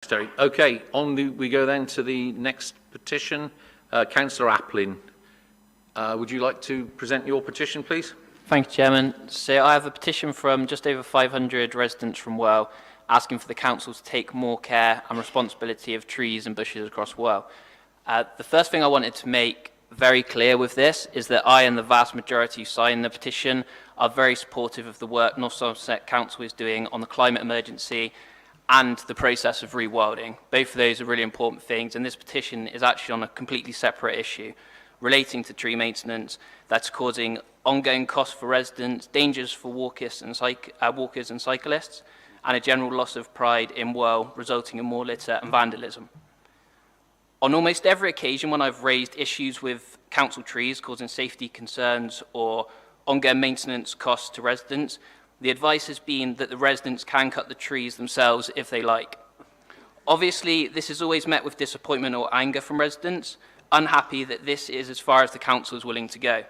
Terry. Okay, we go then to the next petition. Councillor Aplin, would you like to present your petition, please? Thank you, Chairman. So I have a petition from just over 500 residents from Worle asking for the council to take more care and responsibility of trees and bushes across Worle. The first thing I wanted to make very clear with this is that I and the vast majority who signed the petition are very supportive of the work North Somerset Council is doing on the climate emergency and the process of rewilding. Both of those are really important things, and this petition is actually on a completely separate issue relating to tree maintenance that's causing ongoing costs for residents, dangers for walkers and cyclists, and a general loss of pride in Worle, resulting in more litter and vandalism. On almost every occasion when I've raised issues with council trees causing safety concerns or ongoing maintenance costs to residents, the advice has been that the residents can cut the trees themselves if they like. Obviously, this is always met with disappointment or anger from residents, unhappy that this is as far as the council is willing to go.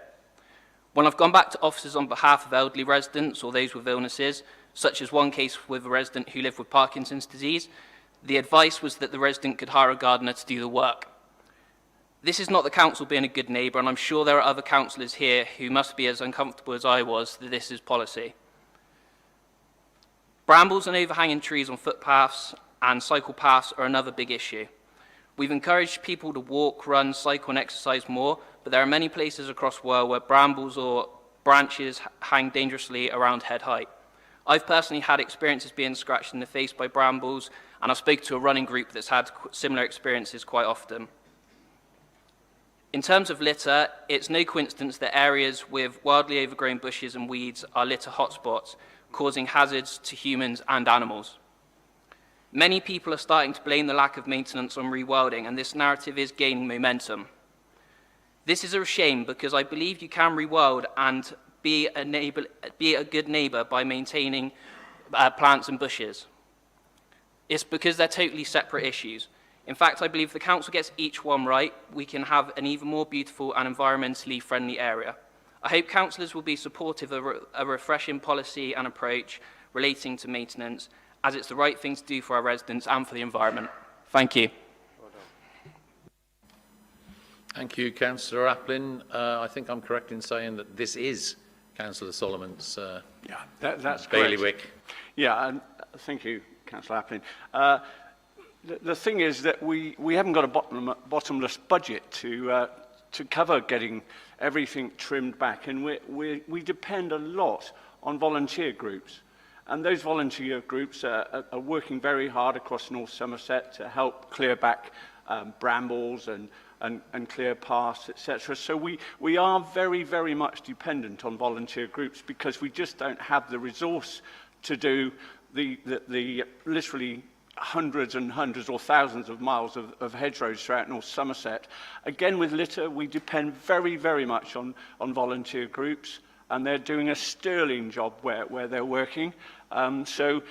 When I've gone back to officers on behalf of elderly residents or those with illnesses, such as one case with a resident who lived with Parkinson's disease, the advice was that the resident could hire a gardener to do the work. This is not the council being a good neighbour, and I'm sure there are other councillors here who must be as uncomfortable as I was that this is policy. Brambles and overhanging trees on footpaths and cycle paths are another big issue. We've encouraged people to walk, run, cycle and exercise more, but there are many places across Worle where brambles or branches hang dangerously around head height. I've personally had experiences being scratched in the face by brambles, and I've spoken to a running group that's had similar experiences quite often. In terms of litter, it's no coincidence that areas with wildly overgrown bushes and weeds are litter hotspots, causing hazards to humans and animals. Many people are starting to blame the lack of maintenance on rewilding, and this narrative is gaining momentum. This is a shame because I believe you can rewild and be a good neighbour by maintaining plants and bushes. It's because they're totally separate issues. In fact, I believe if the council gets each one right, we can have an even more beautiful and environmentally friendly area. I hope councillors will be supportive of a refreshing policy and approach relating to maintenance, as it's the right thing to do for our residents and for the environment. Thank you. Thank you, Councillor Aplin. I think I'm correct in saying that this is Councillor Solomon's that's bailiwick. Correct. Yeah, and thank you, Councillor Aplin. The thing is that we haven't got a bottomless budget to cover getting everything trimmed back, and we depend a lot on volunteer groups. And those volunteer groups are working very hard across North Somerset to help clear back brambles and clear paths, etc. So we are very, very much dependent on volunteer groups because we just don't have the resource to do the literally hundreds and hundreds or thousands of miles of hedgerows throughout North Somerset. Again, with litter, we depend very, very much on volunteer groups, and they're doing a sterling job where they're working. So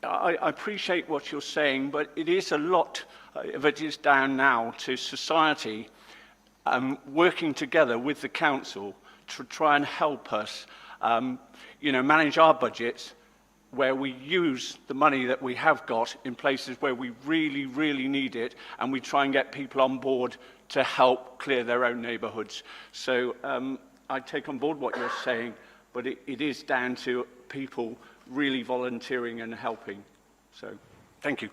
I appreciate what you're saying, but it is a lot of it is down now to society working together with the council to try and help us manage our budgets, where we use the money that we have got in places where we really, really need it, and we try and get people on board to help clear their own neighbourhoods. So I take on board what you're saying, but it is down to people really volunteering and helping. So thank you.